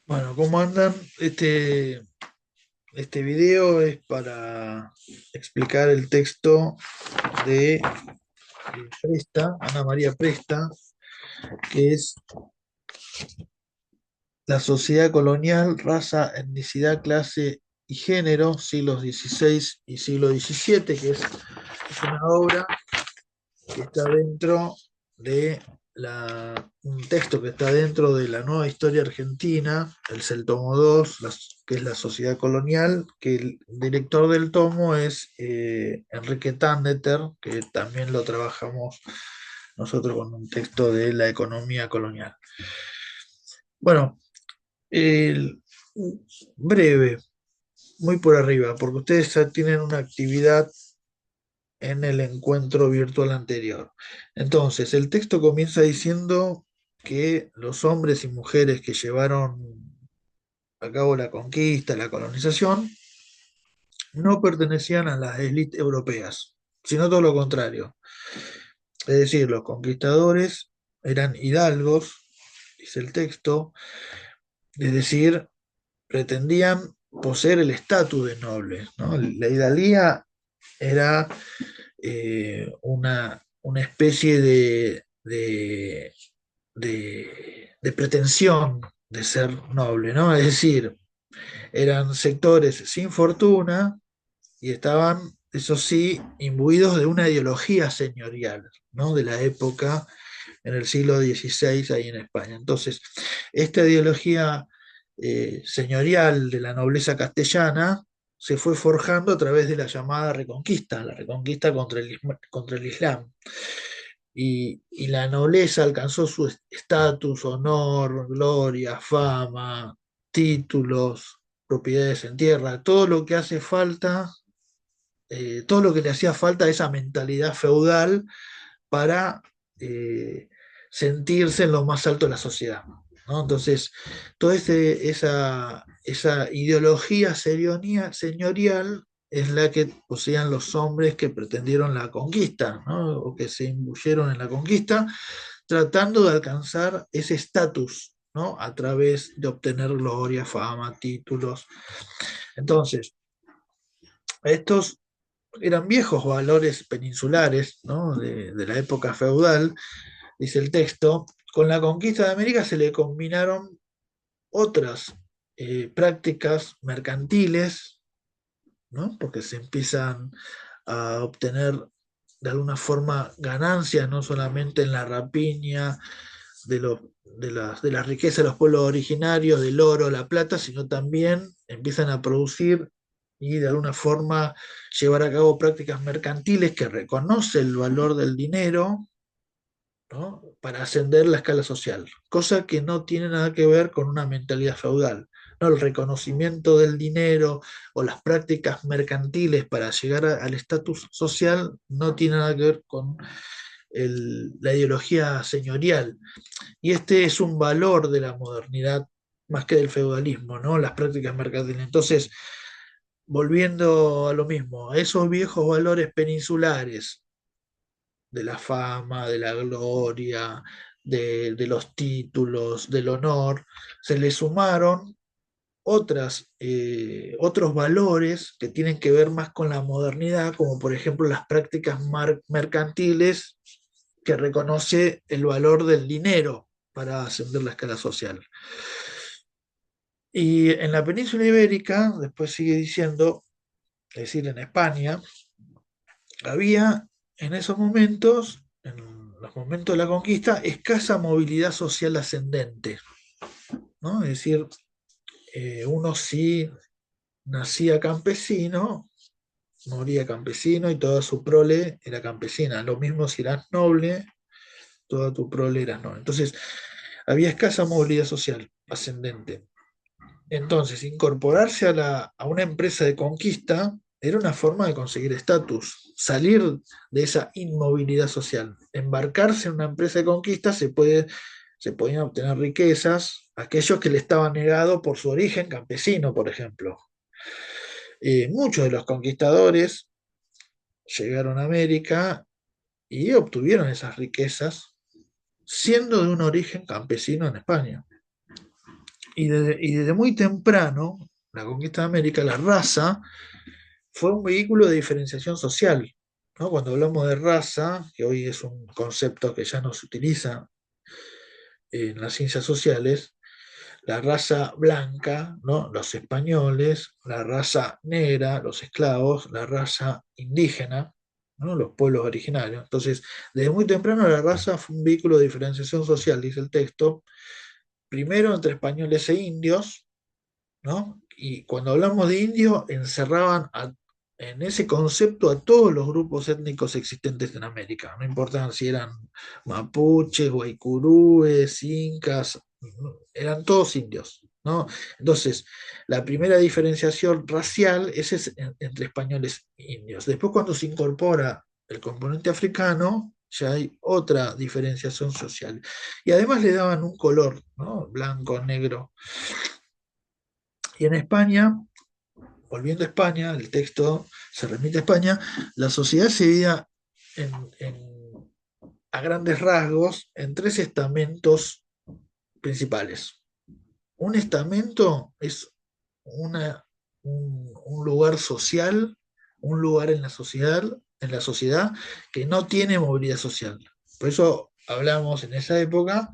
Bueno, ¿cómo andan? Este video es para explicar el texto de Presta, Ana María Presta, que es La sociedad colonial, raza, etnicidad, clase y género, siglos XVI y siglo XVII, es una obra que está dentro de un texto que está dentro de la nueva historia argentina, el tomo 2, que es la sociedad colonial, que el director del tomo es Enrique Tandeter, que también lo trabajamos nosotros con un texto de la economía colonial. Bueno, el- breve, muy por arriba, porque ustedes ya tienen una actividad en el encuentro virtual anterior. Entonces, el texto comienza diciendo que los hombres y mujeres que llevaron a cabo la conquista, la colonización, no pertenecían a las élites europeas, sino todo lo contrario. Es decir, los conquistadores eran hidalgos, dice el texto, es decir, pretendían poseer el estatus de nobles, ¿no? La hidalguía era una especie de pretensión de ser noble, ¿no? Es decir, eran sectores sin fortuna y estaban, eso sí, imbuidos de una ideología señorial, ¿no? De la época en el siglo XVI ahí en España. Entonces, esta ideología señorial de la nobleza castellana se fue forjando a través de la llamada Reconquista, la Reconquista contra el Islam. Y la nobleza alcanzó su estatus, honor, gloria, fama, títulos, propiedades en tierra, todo lo que hace falta, todo lo que le hacía falta a esa mentalidad feudal para eh, sentirse en lo más alto de la sociedad, ¿no? Entonces, toda esa ideología señorial es la que poseían los hombres que pretendieron la conquista, ¿no? O que se imbuyeron en la conquista, tratando de alcanzar ese estatus, ¿no? A través de obtener gloria, fama, títulos. Entonces, estos eran viejos valores peninsulares, ¿no? De la época feudal, dice el texto. Con la conquista de América se le combinaron otras prácticas mercantiles, ¿no? Porque se empiezan a obtener de alguna forma ganancias, no solamente en la rapiña de las riquezas de los pueblos originarios, del oro, la plata, sino también empiezan a producir y de alguna forma llevar a cabo prácticas mercantiles que reconocen el valor del dinero, ¿no? Para ascender la escala social, cosa que no tiene nada que ver con una mentalidad feudal. ¿No? El reconocimiento del dinero o las prácticas mercantiles para llegar al estatus social no tiene nada que ver con la ideología señorial. Y este es un valor de la modernidad más que del feudalismo, ¿no? Las prácticas mercantiles. Entonces, volviendo a lo mismo, a esos viejos valores peninsulares de la fama, de la gloria, de los títulos, del honor, se le sumaron otros valores que tienen que ver más con la modernidad, como por ejemplo las prácticas mercantiles que reconoce el valor del dinero para ascender la escala social. Y en la península ibérica, después sigue diciendo, es decir, en España, había en esos momentos, en los momentos de la conquista, escasa movilidad social ascendente, ¿no? Es decir, uno sí nacía campesino, moría campesino y toda su prole era campesina. Lo mismo si eras noble, toda tu prole era noble. Entonces, había escasa movilidad social ascendente. Entonces, incorporarse a una empresa de conquista era una forma de conseguir estatus, salir de esa inmovilidad social. Embarcarse en una empresa de conquista se podían obtener riquezas, aquellos que le estaban negado por su origen campesino, por ejemplo. Muchos de los conquistadores llegaron a América y obtuvieron esas riquezas siendo de un origen campesino en España. y desde muy temprano, la conquista de América, la raza fue un vehículo de diferenciación social, ¿no? Cuando hablamos de raza, que hoy es un concepto que ya no se utiliza en las ciencias sociales, la raza blanca, ¿no? Los españoles, la raza negra, los esclavos, la raza indígena, ¿no? Los pueblos originarios. Entonces, desde muy temprano la raza fue un vehículo de diferenciación social, dice el texto, primero entre españoles e indios, ¿no? Y cuando hablamos de indios, en ese concepto a todos los grupos étnicos existentes en América, no importaban si eran mapuches, guaycurúes, incas, eran todos indios, ¿no? Entonces, la primera diferenciación racial entre españoles e indios. Después, cuando se incorpora el componente africano, ya hay otra diferenciación social. Y además le daban un color, ¿no? Blanco, negro. Y en España, volviendo a España, el texto se remite a España, la sociedad se dividía en, en- a grandes rasgos en tres estamentos principales. Un estamento es un lugar social, un lugar en la sociedad que no tiene movilidad social. Por eso hablamos en esa época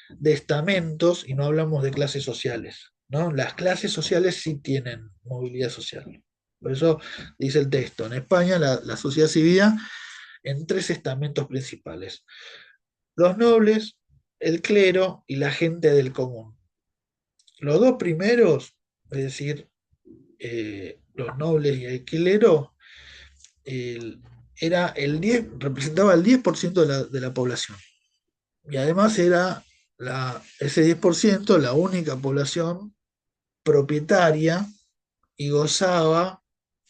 de estamentos y no hablamos de clases sociales, ¿no? Las clases sociales sí tienen movilidad social. Por eso dice el texto, en España la sociedad se dividía en tres estamentos principales. Los nobles, el clero y la gente del común. Los dos primeros, es decir, los nobles y el clero, el- representaba el 10% de la población. Y además era ese 10% la única población propietaria y gozaba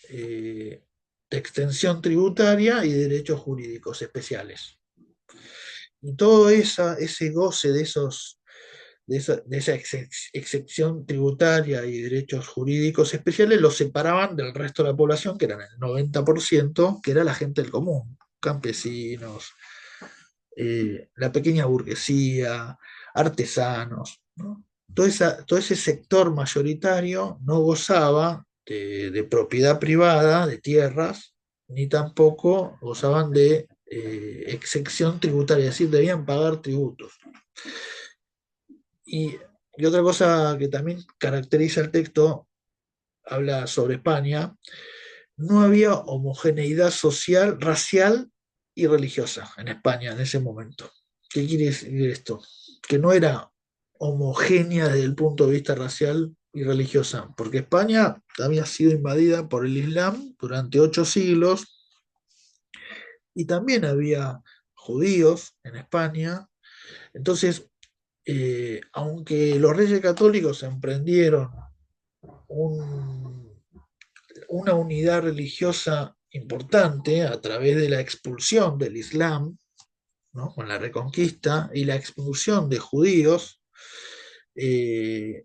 de extensión tributaria y derechos jurídicos especiales. Y todo ese goce de esa excepción tributaria y derechos jurídicos especiales los separaban del resto de la población, que eran el 90%, que era la gente del común, campesinos, la pequeña burguesía, artesanos, ¿no? Todo ese sector mayoritario no gozaba de propiedad privada, de tierras, ni tampoco gozaban de excepción tributaria, es decir, debían pagar tributos. Y, y otra cosa que también caracteriza el texto, habla sobre España, no había homogeneidad social, racial y religiosa en España en ese momento. ¿Qué quiere decir esto? Que no era homogénea desde el punto de vista racial y religiosa, porque España había sido invadida por el Islam durante 8 siglos y también había judíos en España. Entonces, aunque los reyes católicos emprendieron un, una unidad religiosa importante a través de la expulsión del Islam, ¿no? Con la Reconquista y la expulsión de judíos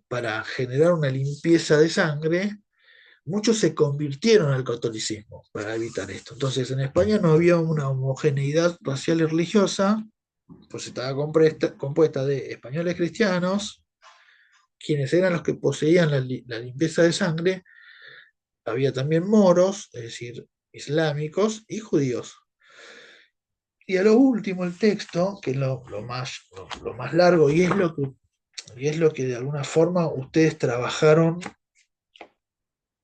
para generar una limpieza de sangre, muchos se convirtieron al catolicismo para evitar esto. Entonces en España no había una homogeneidad racial y religiosa, pues estaba compuesta de españoles cristianos, quienes eran los que poseían la limpieza de sangre, había también moros, es decir, islámicos y judíos. Y a lo último el texto, que es lo más largo y es lo que de alguna forma ustedes trabajaron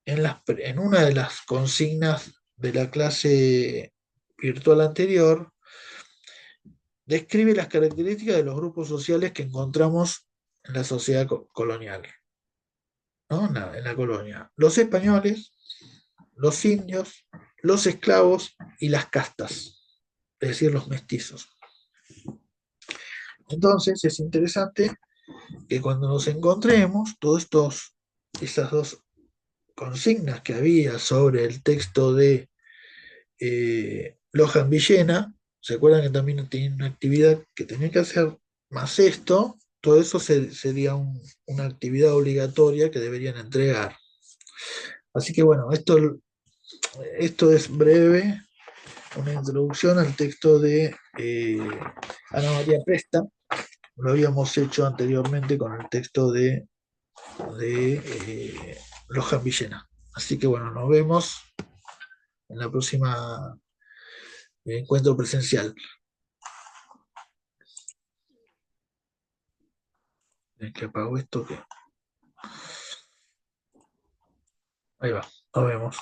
en una de las consignas de la clase virtual anterior, describe las características de los grupos sociales que encontramos en la sociedad colonial, ¿no? En la colonia. Los españoles, los indios, los esclavos y las castas, es decir, los mestizos. Entonces es interesante que cuando nos encontremos esas dos consignas que había sobre el texto de Lohan Villena, ¿se acuerdan que también tenían una actividad que tenían que hacer más esto? Todo eso sería una actividad obligatoria que deberían entregar. Así que bueno, esto es breve, una introducción al texto de Ana María Presta. Lo habíamos hecho anteriormente con el texto de de Lojan Villena. Así que bueno, nos vemos en la próxima encuentro presencial. Que apago esto que. Ahí va, nos vemos.